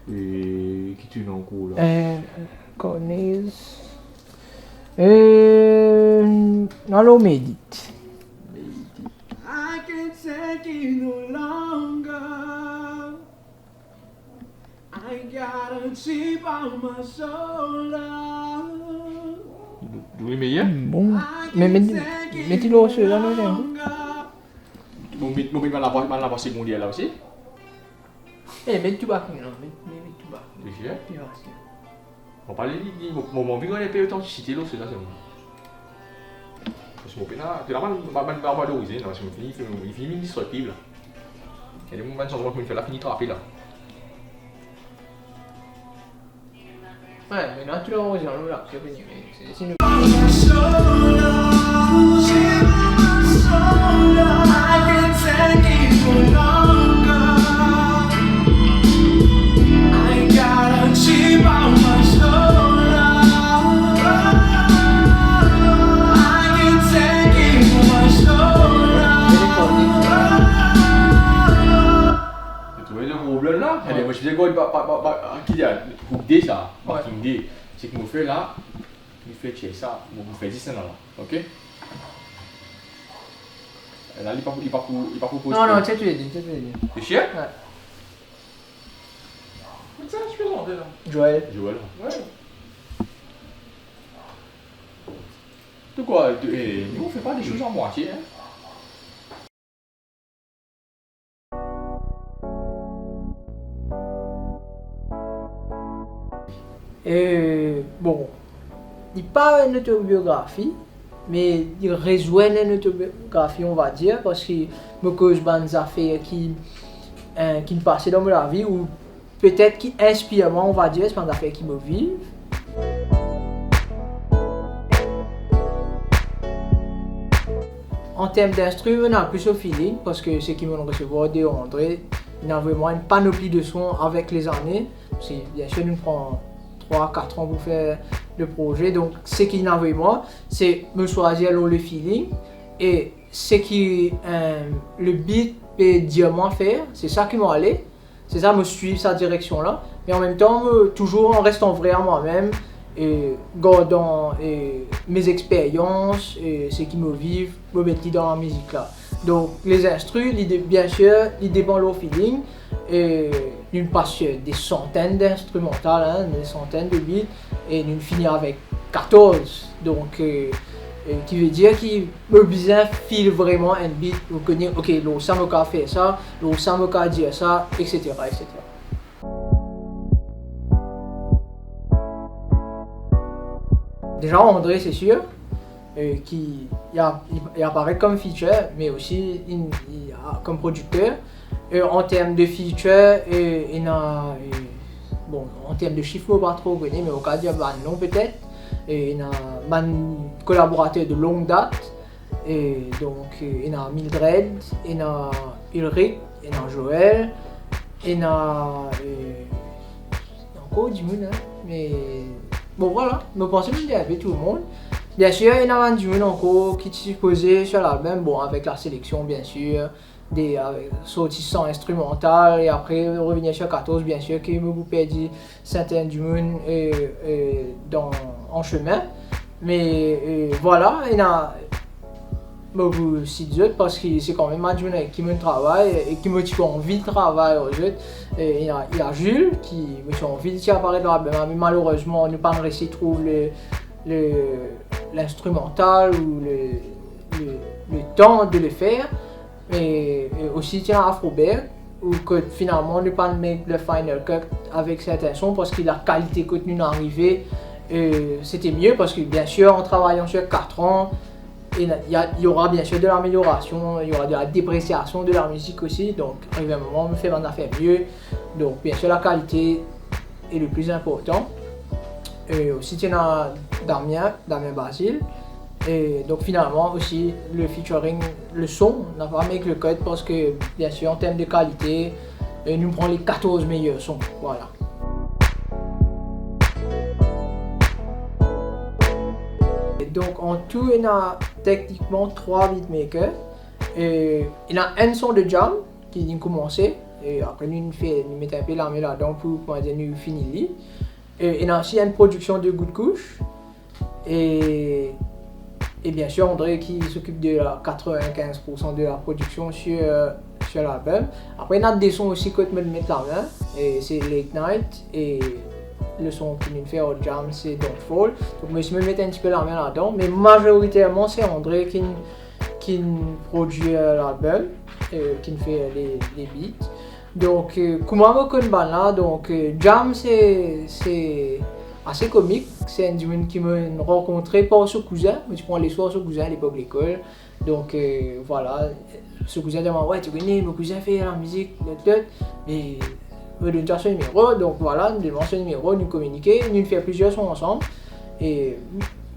qui tourne en cours là. Cornez. Allô, médite. I can't take it no longer. I gotta chip on my shoulder. Oui, meilleur. Bon. Mais mettez-le au là, là, Mon va la secondaire là aussi. mets tout bas, non, mets tout bas. Tu sais? On parle de mon vie, on est payé autant de citer là, c'est là, c'est bon. Parce que mon père, tu l'as pas valorisé, non, parce qu'il finit indestructible. Il y a des moments de changement qu'il fait là, finit trapper là. Ouais, maintenant tu l'as enregistré là, c'est fini. C'est une... Là, moi je disais quoi, qui a D ça, marking D, c'est que nous fait là, nous fait check ça, nous fait 10 là, ok? Là, il pas pour poster. Non, tu l'as dit. C'est chiant? Ouais. Mais ça, je peux demander là. Joël. Ouais. De quoi? Nous on fait pas des choses en moitié, hein? Bon, il parle d'une autobiographie, mais il rejoint une autobiographie, on va dire, parce qu'il me cause des affaires qui me passaient dans ma vie, ou peut-être qui inspirent moi, on va dire, c'est des affaires qui me vivent. En termes d'instruments, on a plus au feeling, parce que ceux qui m'ont recevoir de André, il a vraiment une panoplie de sons avec les années. Parce que bien sûr, nous prend 3-4 ans pour faire le projet. Donc, ce qu'il a vraiment, c'est me choisir le feeling. Et ce qui le beat peut dire moi faire, c'est ça qui m'a allé. C'est ça, me suivre cette direction-là. Mais en même temps, toujours en restant vrai à moi-même. Et gardant mes expériences et ce qui me vivent, me mettre dans la musique là. Donc les instrus, bien sûr, ils dépendent au feeling. Et nous passons des centaines d'instrumentales, hein, des centaines de beats, et nous finissons avec 14. Donc qui veut dire qu'il me bien file vraiment un beat pour connaître, ok, l'eau ça me fait ça, l'eau ça me dire ça, etc. etc. Déjà André, c'est sûr, qui il apparaît comme feature, mais aussi comme producteur. En termes de feature, bon, en termes de chiffres, je ne sais pas trop connaître, mais au cas de non peut-être. Il y a un collaborateur de longue date, et donc il y a Mildred, il y a Ulrich, il y a Joël, il y a encore du monde, hein, mais bon voilà, je pense que je avec tout le monde. Bien sûr, il y a du monde encore qui est supposé sur l'album, bon avec la sélection bien sûr, des sortissants instrumentales et après revenir sur 14 bien sûr qui me perdu certains du monde en chemin. Mais voilà, il y a beaucoup d'autres parce que c'est quand même un journée avec qui me travaille et qui me tient envie de travailler aux autres. Il y a Jules qui me tient envie de apparaître dans l'album, mais malheureusement on n'a pas réussi à trouver l'instrumental ou le temps de le faire. Et aussi tiens Afroberg où que finalement ne pas mettre le final cut avec certains sons parce que la qualité que nous arrivée c'était mieux parce que bien sûr en travaillant sur 4 ans il y aura bien sûr de l'amélioration, il y aura de la dépréciation de la musique aussi, donc arrivé un moment on me fait en affaire mieux, donc bien sûr la qualité est le plus important. Et aussi tiens Damien Basile. Et donc finalement aussi le featuring, le son n'a pas mis le code parce que bien sûr en termes de qualité, nous prenons les 14 meilleurs sons, voilà. Et donc en tout il y a techniquement 3 beatmakers. Et il y a un son de jam qui vient commencer Et après, nous mettons un peu l'armée là-dedans pour dire, nous finir. Et il y a une production de Good Couche. Et bien sûr, André qui s'occupe de 95% de la production sur l'album. Après, il y a des sons aussi que je me mets la main. Et c'est Late Night. Et le son que nous fait au jam, c'est Don't Fall. Donc, je me mets un petit peu la main là-dedans. Mais majoritairement, c'est André qui produit l'album, qui fait les beats. Donc, comment je connais là, donc Jam c'est assez comique. C'est un duo qui m'a rencontré par ce cousin. Je prends les soirs ce cousin à l'époque de l'école. Donc voilà, ce cousin demande ouais tu connais, mon cousin fait la musique, mais me donne son numéro. Donc voilà, nous demandons son numéro, nous communiquons, nous faisons plusieurs sons ensemble. Et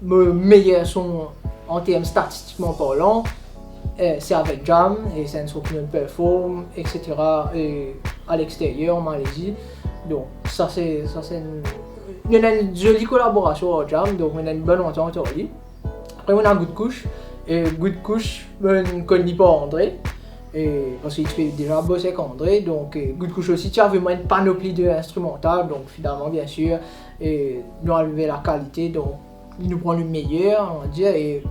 mes meilleurs sons en termes statistiquement parlant, c'est avec Jam et c'est un son qui me performe, etc. Et à l'extérieur en Malaisie. Donc ça c'est il y a une jolie collaboration avec Jam, donc on a une bonne entente avec lui. Après on a Good Couche et Good Couche je ne connais pas André et parce qu'il fait déjà bosser avec André. Donc Good Couche aussi tu as vraiment une panoplie d'instrumentales, donc finalement bien sûr et nous enlever la qualité, donc il nous prend le meilleur on va dire. Et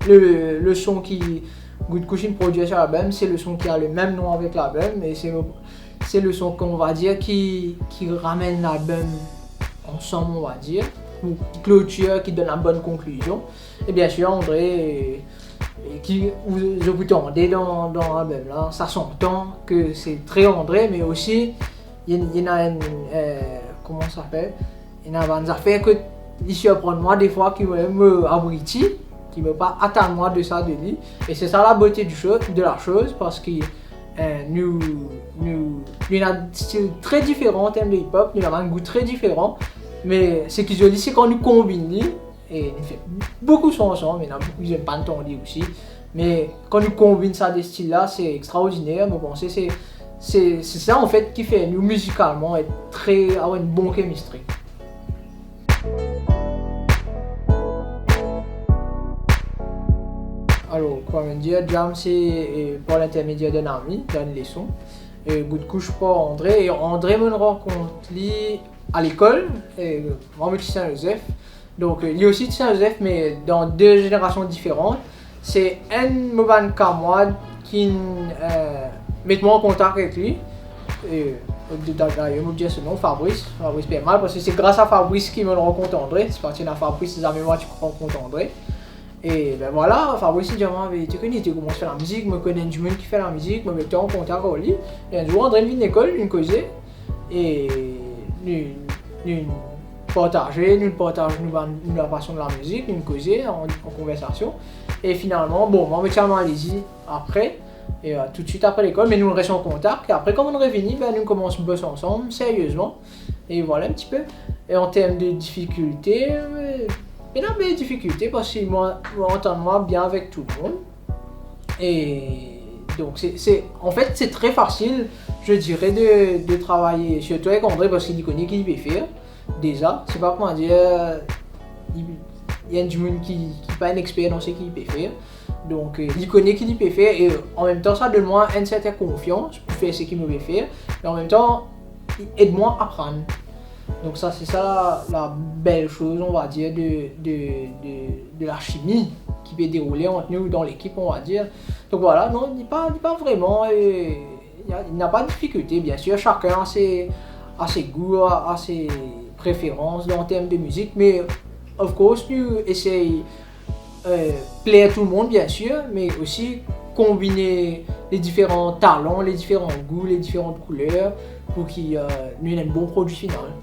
le son qui Good Couche produit sur l'album, c'est le son qui a le même nom avec l'album et c'est le son qu'on va dire qui ramène l'album ensemble, on va dire, ou clôture, qui donne la bonne conclusion. Et bien sûr, André, qui vous entendez dans l'album là, ça s'entend que c'est très André, mais aussi il y a une comment ça s'appelle, il y a une affaire que il surprend moi des fois qui me abrutit, qui me pas attendre moi de ça de lui. Et c'est ça la beauté de la chose, parce que nous avons un style très différent en termes de hip-hop, nous avons un goût très différent. Mais ce qui est joli, c'est quand nous combinons, et nous faisons beaucoup de sons ensemble, mais nous avons beaucoup de pas entendu aussi. Mais quand nous combinons ça des styles là, c'est extraordinaire. Moi, je pense que c'est ça en fait qui fait nous musicalement avoir une bonne chemistry. Alors, comment dire, Jam c'est par l'intermédiaire d'un ami, donne les sons. Et Good Couche pour André. Et André me rencontre à l'école, moi je suis Saint-Joseph. Donc il y a aussi Saint-Joseph, mais dans deux générations différentes. C'est un mauvais camarade qui met moi en contact avec lui. D'ailleurs, je me dis ce nom, Fabrice Permal, parce que c'est grâce à Fabrice qu'il me rencontre André. C'est parti de Fabrice, c'est avec moi que tu rencontres André. Et ben voilà, Fabrice dit moi, tu connais, tu commences à faire la musique, je connais du monde qui fait la musique, je me mets en contact avec lui. Et un jour, André vient de l'école, nous causait. Et nous partageons la passion de la musique, nous causer en conversation. Et finalement, bon, moi je suis en Malaisie après, et tout de suite après l'école, mais nous restons en contact. Et après, quand on est revenu, ben, nous commençons à bosser ensemble, sérieusement. Et voilà un petit peu. Et en termes de difficultés, il y a des difficultés parce que moi, j'entends bien avec tout le monde. Et donc, en fait, c'est très facile, je dirais, de travailler, surtout avec André, parce qu'il connaît qui il peut faire. Déjà, c'est pas comment dire, il y a du monde qui n'est pas un expert dans ce qu'il peut faire. Donc, il connaît qui il peut faire et en même temps, ça donne moi une certaine confiance pour faire ce qu'il me veut faire. Et en même temps, il aide moi à apprendre. Donc ça, c'est ça la belle chose, on va dire, de la chimie qui peut dérouler entre nous dans l'équipe, on va dire. Donc voilà, non, il n'y a pas vraiment, il n'y a pas de difficulté, bien sûr, chacun a ses goûts, a ses préférences en termes de musique, mais of course, nous essayons plaire tout le monde, bien sûr, mais aussi combiner les différents talents, les différents goûts, les différentes couleurs pour qu'il y ait un bon produit final.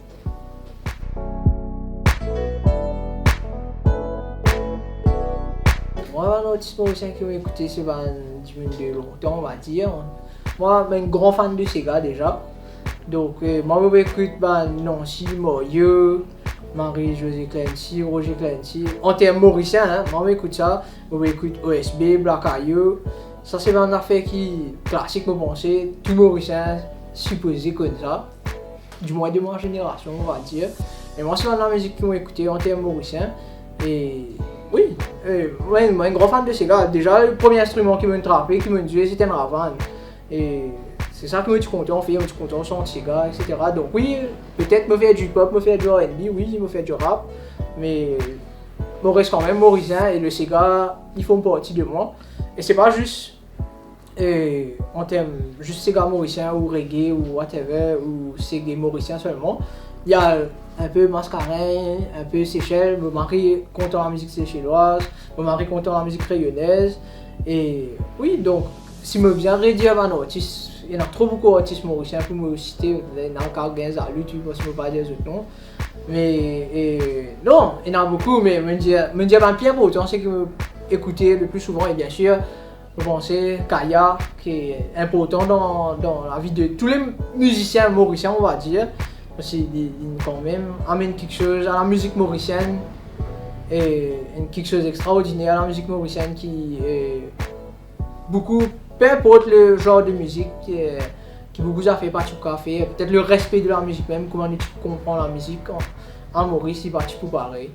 Moi, un artiste mauricien qui m'a écouté, c'est de longtemps, on va dire. Moi, je suis un grand fan de Sega déjà. Donc, moi, je écoute Nancy, Morio, Marie-Josée Clancy, Roger Clancy. En termes mauriciens, hein, moi, j'écoute ça. Je écoute OSB, Black Ayo. Ça, c'est une affaire classique, je pense. Tout mauricien supposé comme ça. Du moins de ma génération, on va dire. Et moi, c'est la musique que j'ai écoutée en termes mauriciens. Et oui, moi, je suis un grand fan de Sega. Déjà, le premier instrument qui m'a frappé, qui m'a tué, c'était un ravan. Et c'est ça que je suis content, je suis content de chanter, gars, etc. Donc oui, peut-être me faire du pop, me faire du R&B, oui, me faire du rap, mais je reste quand même mauricien et le Sega, ils font partie de moi. Et c'est pas juste en termes juste Sega mauricien ou reggae ou whatever, ou Sega mauricien seulement. Il y a un peu mascarin, un peu Seychelles, mon mari content la musique séchelloise, mon mari content la musique rayonnaise. Et oui, donc si je viens redire un artiste, il y en a trop beaucoup d'artistes mauriciens pour me citer, il y en a encore 15 à lui, tu vois, si je ne peux pas dire les autres noms. Mais non, il y en a beaucoup, mais me dire un pire pour autant, c'est que écouter le plus souvent, et bien sûr, je pensais Kaya, qui est important dans la vie de tous les musiciens mauriciens, on va dire. Parce qu'il quand même amène quelque chose à la musique mauricienne, et quelque chose d'extraordinaire à la musique mauricienne qui est beaucoup, peu importe le genre de musique qui beaucoup a fait partie du café, peut-être le respect de la musique même, comment tu comprends la musique en Maurice, c'est parti pour pareil.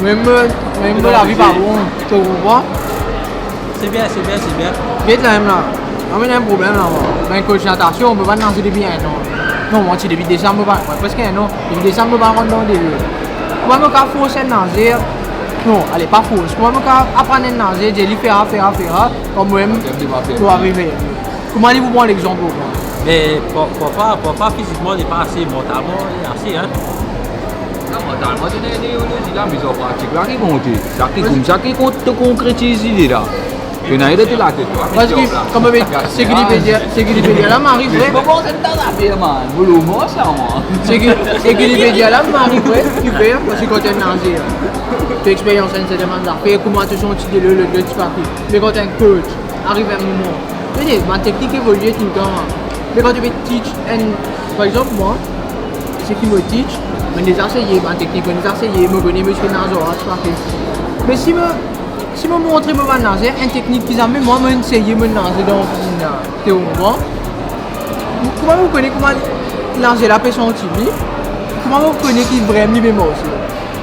Même la vie pas bon, tu comprends? C'est bien. Vite là, même là. On a un problème là. Ben, coach natation, on peut pas danser depuis un an. Non, moi, depuis décembre, presque un an. Depuis décembre, on peut pas rentrer dans des lieux. Comment on peut forcer à nager? Non, allez, pas force. Comment on peut apprendre à nager? J'ai dit faire, comme moi-même, pour arriver. Comment allez-vous prendre l'exemple? Mais papa physiquement n'est pas assez, mentalement il est assez, hein. Mentalement, tu es la mise en pratique là qui compte. Ça qui comme ça qui compte te concrétise l'idée là. Tu n'as pas de la tête. Parce que, comme c'est Wikipédia là m'arrive vrai. Comment c'est ta affaire, man? Vous le mot ça, moi. C'est Wikipédia là m'arrive vrai. Super, parce que quand tu es nager, tu as expérience en cette demande d'affaires, comment tu sens le petit papier. Mais quand tu es un coach, arrive un moment. Tu sais, ma technique évolue tout le temps. Mais quand tu veux teach, par exemple, moi, c'est qui me teach. Je les essayer, ma technique, je les essayer, je connais monsieur Nazora, c'est parfait. Mais si je montre ma nager, une technique qui amène moi, je essayer de nager dans la piscine, tu comprends? Comment vous connaissez comment nager la personne en TV? Comment vous connaissez qu'il est vraiment bien aussi?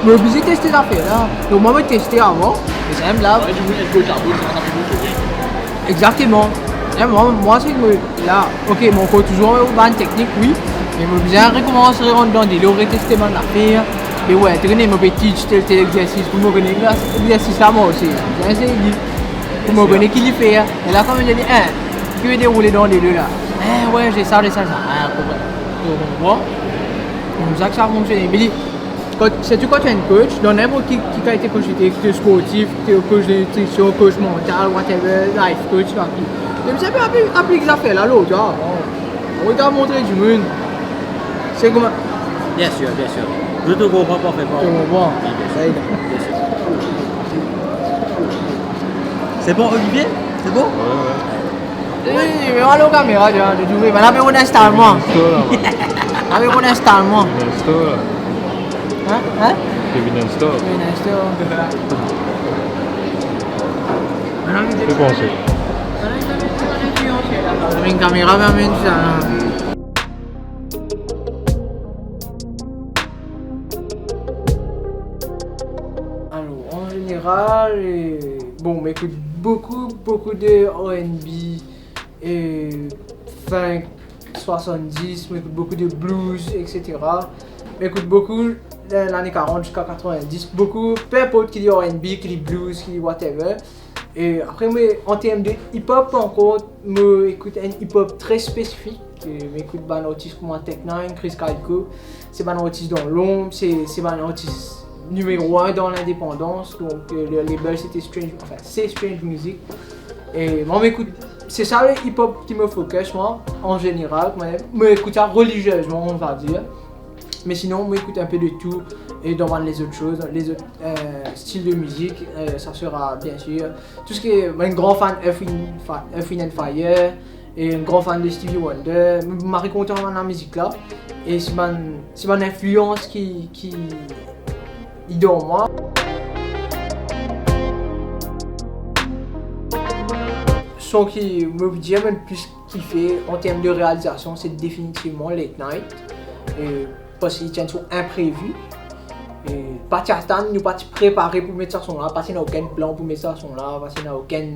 Je suis obligé de tester cette affaire-là. Donc moi, je vais tester avant, et c'est même là. Exactement. Et moi c'est que là, ok, mon coach toujours une technique, oui. Mais je vais bien recommencer à rentrer dans des lots, retester mon affaire. Mais ouais, tu connais, je peux teach tel exercice pour me connaître l'exercice là moi aussi. J'ai essayé pour me connaître qui le fait. Et là, quand je dis, tu veux dérouler dans les deux là. Ouais, j'ai ça. Tu comprends? Comme ça que ça fonctionne. Mais c'est-tu quand tu es un coach, dans n'importe qui a été coach, tu es sportif, tu es coach de nutrition, coach mental, whatever, life coach, tu sais pas appliquer les affaires là, l'autre. On t'a montré du monde. C'est comment? Bien sûr. Je te comprends parfaitement. Tu comprends? C'est bon, Olivier? C'est bon? Oui, mais on a la caméra, tu vois. Mais là, on installe moi. Là, on installe moi. Hein? Kevin Store. C'est bon, J'ai une caméra, mais ça. Alors, en général, bon, on m'écoute beaucoup beaucoup de R&B, funk, 70, m'écoute beaucoup de blues, etc. M'écoute beaucoup l'année 40 jusqu'à 90, beaucoup, peu importe qui dit R&B, qui dit blues, qui dit whatever. Et après, en termes de hip-hop, encore, m'écoute un hip-hop très spécifique. M'écoute des artistes comme Tech9, Chris Calco, c'est des artistes dans l'ombre, c'est des artistes numéro 1 dans l'indépendance. Donc le label c'est Strange Music. Et moi m'écoute, c'est ça le hip-hop qui me focus moi, en général, m'écoute ça religieusement on va dire. Mais sinon m'écoute un peu de tout et dans les autres choses, les autres styles de musique, ça sera bien sûr tout ce qui est un grand fan Earth, Wind and Fire. Et un grand fan de Stevie Wonder, je me raconte dans la musique là, et c'est mon influence qui est dans moi. Son qui me dit le plus kiffé en termes de réalisation, c'est définitivement Late Night, parce qu'il tient sur imprévu. Pas attendre, nous pas préparer pour mettre ça son là, parce qu'il n'y a aucun plan pour mettre ça son là, parce qu'il n'y a aucun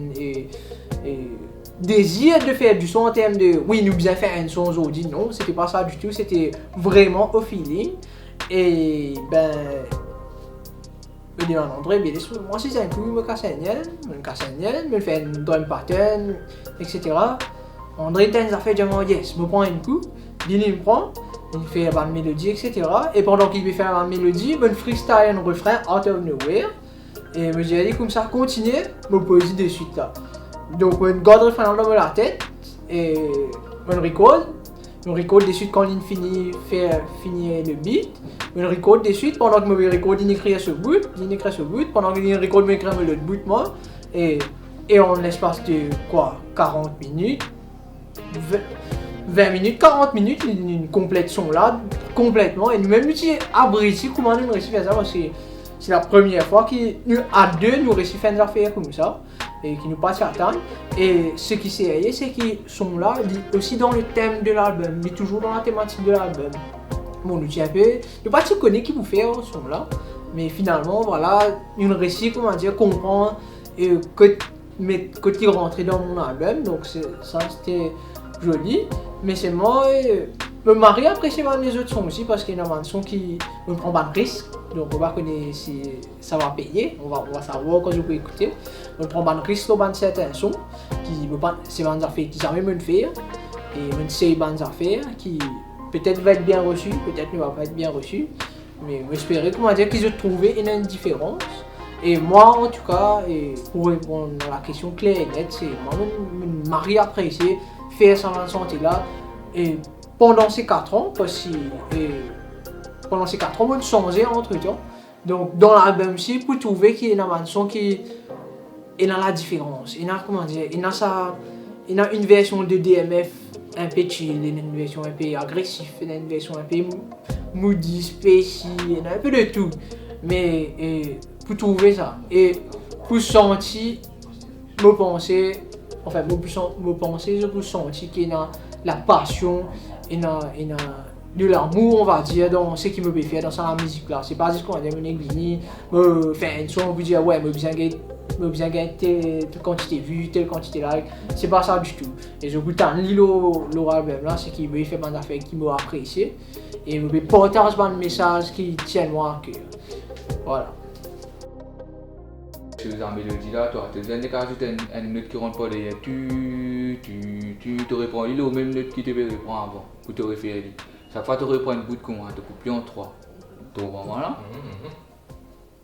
désir de faire du son en termes de oui nous bien faire un son aujourd'hui, non c'était pas ça du tout, c'était vraiment au feeling et ben je dis à André bien sûr moi si c'est un coup me casse me fait un drum pattern etc. André t'as fait dire yes me prend un coup il me prend il fait une mélodie etc. et pendant qu'il veut faire une mélodie me freestyle un refrain out of nowhere et me dit allez comme ça continue me pose de suite là. Donc, on garde le refrain dans la tête et on record de suite quand il finit le beat, on record de suite pendant que je record, il écrit ce bout, pendant que je record, je écris l'autre bout moi et en l'espace de quoi 40 minutes, 20 minutes, 40 minutes, il complète son là complètement et nous-mêmes nous abrécis comment nous réussissons à faire ça parce que c'est la première fois qu'à deux nous réussissons à faire des affaires comme ça. Et qui nous pas s'attendent. Et ce qui s'est réalisé, c'est qu'ils sont là, aussi dans le thème de l'album, mais toujours dans la thématique de l'album. Bon, nous un peu, ne pas se connaître qui vous fait sont là, mais finalement, voilà, une récit, comment dire, comprendre que tu rentré dans mon album, donc ça c'était joli. Mais c'est moi, me marie apprécier les autres sons aussi parce qu'il y a un son qui me prend pas de risque. Donc on va connaître si ça va payer, on va savoir quand je peux écouter. On prend pas de risque dans certains sons qui c'est des affaires qui savent me faire et me sait des affaires qui peut-être va être bien reçu, peut-être ne va pas être bien reçu, mais j'espère comment dire qu'ils ont trouvé une différence. Et moi en tout cas, et pour répondre à la question claire et nette, c'est moi me marie apprécier faire ça dans la santé là et pendant ces 4 ans parce que pendant ces 4 ans, on a changé entre temps. Donc, dans l'album-ci, pour trouver qu'il y a une son qui est dans la différence. Il y a, comment dire, il y a une version de DMF un peu chill, il y a une version un peu agressive, il y a une version un peu moody, spacey, il y a un peu de tout. Mais pour trouver ça, et pour sentir, me penser, enfin, je peux sentir qu'il y a la passion, il y a de l'amour, on va dire, dans ce qui me fait faire dans la musique là. C'est pas juste qu'on va dire, me faire un son, vous dire, ouais, me bien gagner telle quantité de vues, telle quantité de likes. C'est pas ça du tout. Et je goûte un l'album là, c'est qu'il me fait des affaires qui m'ont apprécié. Et me partage des messages qui tiennent moi à cœur. Voilà. Sur la mélodie là, toi, tu viens de rajouter une note qui rentre pas derrière. Tu te réponds, il est au même note qui te répond avant, pour te référer. Chaque fois que tu reprends une bout de comment, tu coupes en 3. Donc voilà.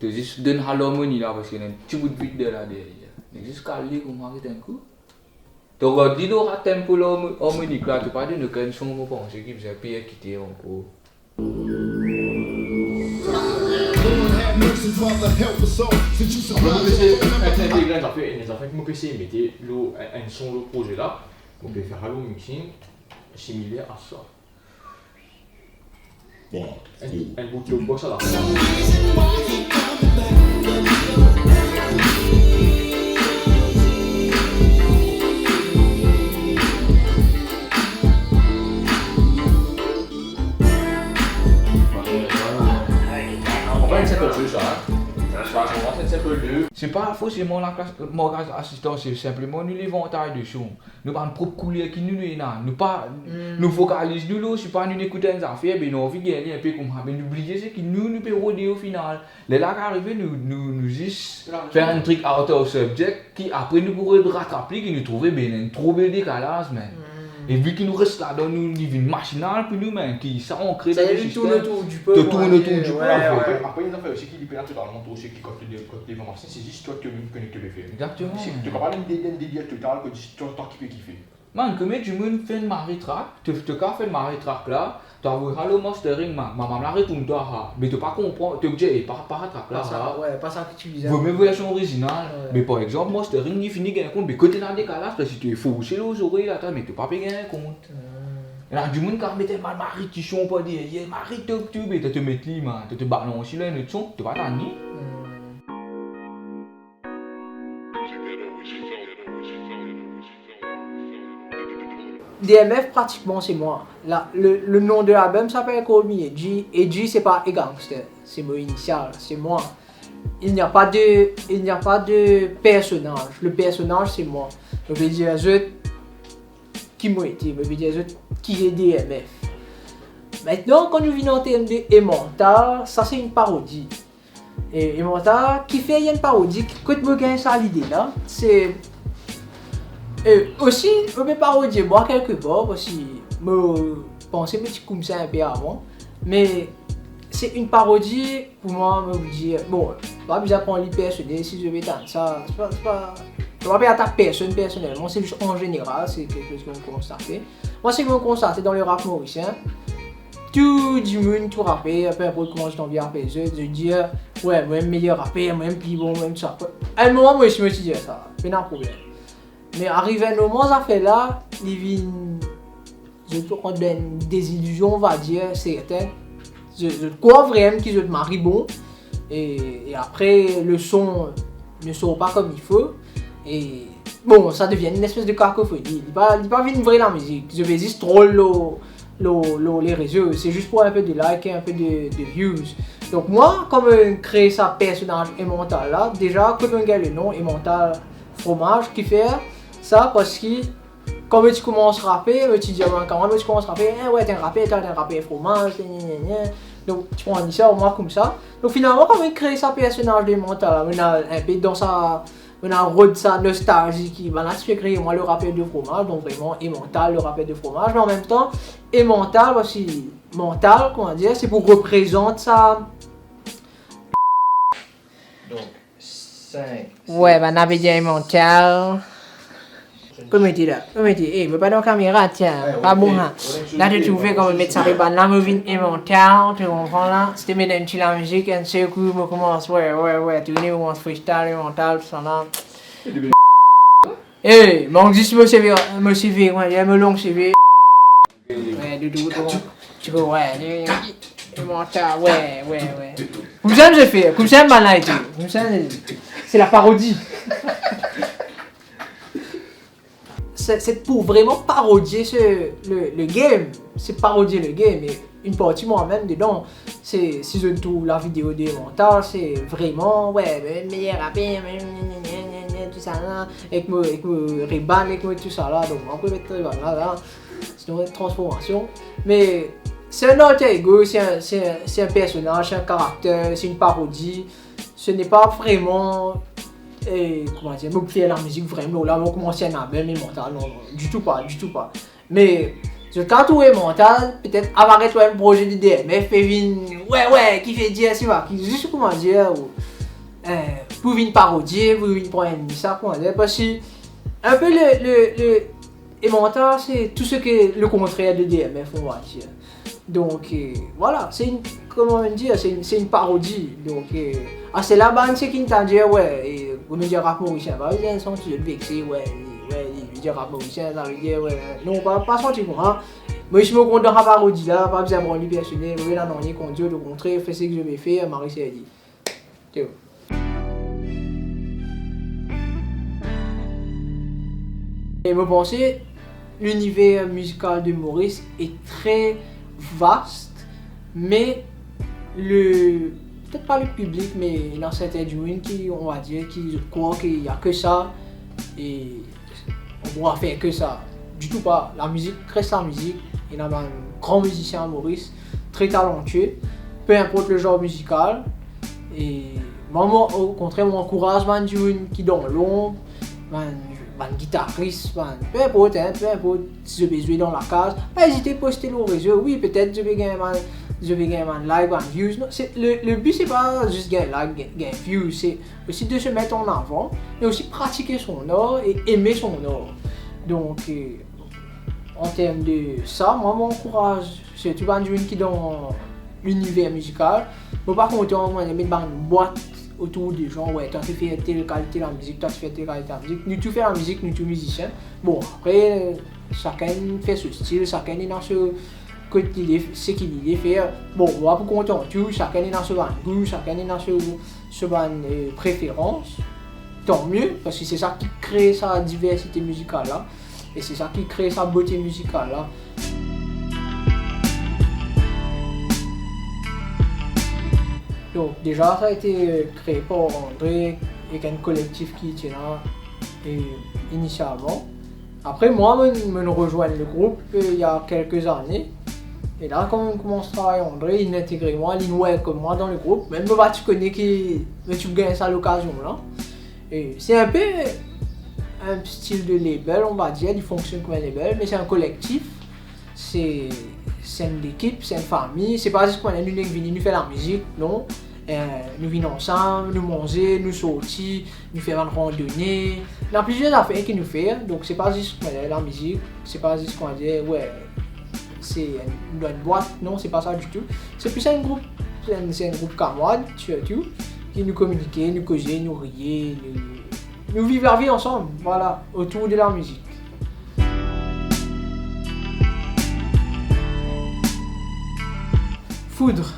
Tu juste donnes à l'harmonie là parce qu'il y a un petit bout de beat de là derrière. Mais jusqu'à lui, comment arrêter un coup. Tu regardes l'idée à tempo l'harmonique là, tu parles de une chanson pour penser qui faisait pire quitter encore. Les affaires que mon PC mettait un son le projet là, on peut faire un mixing similaire à ça. Un bout de box à la fin. On va essayer de faire ça. c'est un peu le. C'est pas forcément la classe, mon assistance, c'est simplement nous l'éventail de son. Nous pas une propre couleur qui nous est là. Nous pas, nous focalisons nous là, c'est pas nous écouter des affaires, mais nous envie de gagner un peu comme ça. Mais n'oubliez c'est que nous peut roder au final. Les là qui arrivent, nous juste faire un truc out of subject qui après nous pourrait rattraper, qui nous trouver bien, trouver le décalage, mais. Et vu qu'il nous reste là dans nous une machinale, puis nous-mêmes, qui ça on crée Ça le y est, système. tourne autour du peuple. Te tourne autour du peuple. Après, ils ont fait aussi qu'il est totalement tout, c'est quand les moments, c'est juste toi que tu peux faire. Exactement. Tu peux pas d'une idée totale que tu as qui peut kiffer. Man, comme tu me fais une maritrack, tu fais une maritrack là, tu as vu Hello Mastering, maman la retourne toi, mais tu pas comprendre, tu dis, pas rattrape là, Ouais, pas ça que tu disais. vous même version originale, Ouais. mais par exemple, Mastering, il finit gagner compte, mais côté dans le décalage, parce que si tu es faux chez les oreilles là, mais tu pas gagner compte. Et là, du monde qui met mal mari, tu chons pas dire, il mari, tu te mets li, man, tu te balances là, une son, tu vas t'en nier. DMF pratiquement c'est moi. Là, le nom de l'album s'appelle Call Me Edgy. Edgy c'est pas A Gangster, c'est mon initial, c'est moi. Il n'y a pas de personnage. Le personnage c'est moi. Je vais dire qui m'a été, je vais dire qui est DMF. Maintenant quand nous venons en termes de Emmental, ça c'est une parodie. Et Emmental qui fait une parodie, quand je gagne ça l'idée là, c'est aussi, je peux parodier moi quelque part parce que je pensais petit comme ça un peu avant. Mais c'est une parodie pour moi, je vous dire, bon, pas besoin de prendre les personnels si je vais tenter ça. Je ne vais pas attaquer personne personnellement, c'est juste en général, c'est quelque chose que je constate. Moi, c'est que je constate dans le rap mauricien. Tout du monde, tout rappé, après comment je t'en viens rapper, je dis, ouais, moi, meilleur rappeur, moi, plus bon, même ça. À un moment, moi, je me suis dit ça, pas de problème. Mais arrivé à un moment, ça fait là, je trouve une désillusion, on va dire, certaine. Je crois vraiment qu'ils se marient bon. Et après, le son ne sort pas comme il faut. Et bon, ça devient une espèce de cacophonie. Il n'est pas une vraie la musique. Je vais juste troll les réseaux. C'est juste pour un peu de likes et un peu de views. Donc moi, comme je crée ça personnage Emmental là, déjà, quand on gagne le nom Emmental Fromage qui fait ça parce que quand tu commences à rapper, tu dis quand tu commences à rapper, ouais t'es un rappeur fromage, donc tu prends ça au moins comme ça. Donc finalement quand on crée ça personnage de Emmental, on a un peu dans sa, on a un sa nostalgie qui va là tu fais créer moi le rappeur de fromage, donc vraiment Emmental le rappeur de fromage, mais en même temps Emmental aussi mental comment dire, c'est pour représenter ça. Donc 5. Ouais, ben on avait dit Emmental. Comment tu là? Comment tu dis? Eh, pas dans la caméra, tiens, pas bon, hein. Là, tu fais comme mettre ça, là, je viens Emmental, tu comprends là? C'était mettre un petit la musique, un seul coup, je commence, ouais, tu viens, on commence freestyle, Emmental, tout ça là. Eh, mais on dit si CV, moi, il y a un long CV. Ouais, du tout, tu peux, ouais, Emmental, ouais. Comme ça, j'ai fait, comme ça, mal été, comme ça, c'est la parodie. C'est pour vraiment parodier le game, c'est parodier le game, et une partie moi-même dedans, c'est tout la vidéo de Emmental, c'est vraiment, ouais, meilleur rappeur, tout ça là, avec mon Reban, avec moi tout ça là, donc on peut mettre Reban là, c'est une transformation, mais c'est un alter ego, c'est un personnage, c'est un caractère, c'est une parodie, ce n'est pas vraiment... Et comment dire, me faire la musique vraiment, là on commence à un album Emmental, non, du tout pas. Mais quand tout Emmental, peut-être apparaître un projet de DMF et ouais, qui fait dire, c'est pas, qui juste comment dire, pour venir parodier, pour venir prendre ça, comment dire, parce que un peu le Emmental, c'est tout ce que le contraire de DMF, on va dire. Donc voilà, c'est une, comment dire, c'est une parodie. Donc c'est la bande c'est qui t'a dit ouais, et vous me dire rap mauricien, bah ils sont tu le vexé ouais, il dire rap mauricien, ça veut dire ouais, non pas sorti quoi. Mais je me compte dans la parodie là, pas besoin de prendre du personnel, oui là non, il compte le contraire, fait ce que je vais faire, Marie s'est dit. Tu vois. Et me penser, l'univers musical de Maurice est très vaste, mais peut-être pas le public, mais il y a certains joueurs qui, on va dire, qui croient qu'il n'y a que ça et on pourra faire que ça. Du tout pas. La musique reste la musique. Il y a un grand musicien à Maurice, très talentueux, peu importe le genre musical. Et moi, au contraire, moi, encourage les joueurs qui dans l'ombre, les guitaristes, peu importe, si je vais jouer dans la case, pas hésiter à poster le réseau. Oui, peut-être je vais gagner un like, un views. Non, le but, c'est pas juste gagner un like, gagner un views, c'est aussi de se mettre en avant, mais aussi pratiquer son art et aimer son art. Donc, en termes de ça, moi, m'encourage, surtout les gens qui sont dans l'univers musical. Mais par contre, on va mettre une boîte autour des gens, ouais, toi tu fais telle qualité de la musique, toi tu fais telle qualité de la musique, nous tu fais la musique, nous tu musiciens. Bon, après, chacun fait ce style, chacun est dans ce qu'il fait. Bon, on va pour content tout, chacun est dans ce goût, chacun est dans ce préférence. Tant mieux, parce que c'est ça qui crée sa diversité musicale là, et c'est ça qui crée sa beauté musicale là. Donc déjà ça a été créé par André avec un collectif qui était là initialement. Après moi je me rejoins le groupe il y a quelques années. Et là quand on commence à travailler André, il intègre moi, il nous comme moi dans le groupe. Même tu connais qui tu gagnes ça à l'occasion là. Et c'est un peu un style de label, on va dire, il fonctionne comme un label, mais c'est un collectif. C'est une équipe, c'est une famille, c'est pas juste qu'on est nous venus nous faire la musique, non. Nous venons ensemble, nous manger, nous sortir, nous faire une randonnée. Il y a plusieurs affaires qui nous font, donc c'est pas juste la musique, c'est pas juste qu'on dit ouais, c'est une boîte, non, c'est pas ça du tout. C'est plus un groupe, c'est un groupe camarade, surtout, qui nous communique, nous cause, nous rier, nous vivons la vie ensemble, voilà, autour de la musique. Foudre.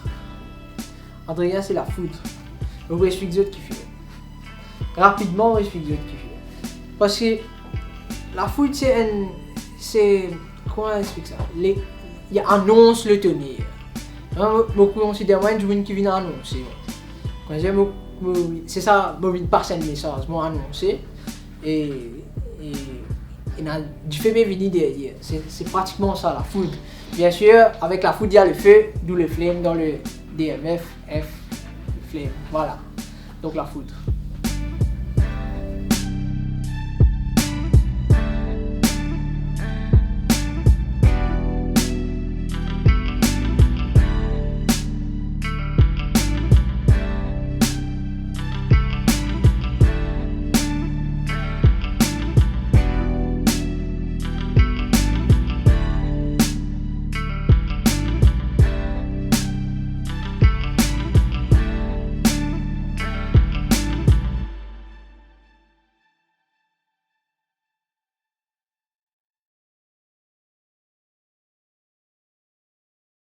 Adrien, c'est la foudre. On explique les autres qui fait. Rapidement, on explique les autres qui fait. Parce que la foudre, c'est comment on explique ça? Il annonce le tenir. Beaucoup considèrent moi une qui vient annoncer. C'est ça, je viens passer un message, je annoncer. Et il y a du feu qui vient derrière. C'est pratiquement ça, la foudre. Bien sûr, avec la foudre, il y a le feu, d'où le flame dans le DMF, F, flame. Voilà. Donc la foudre.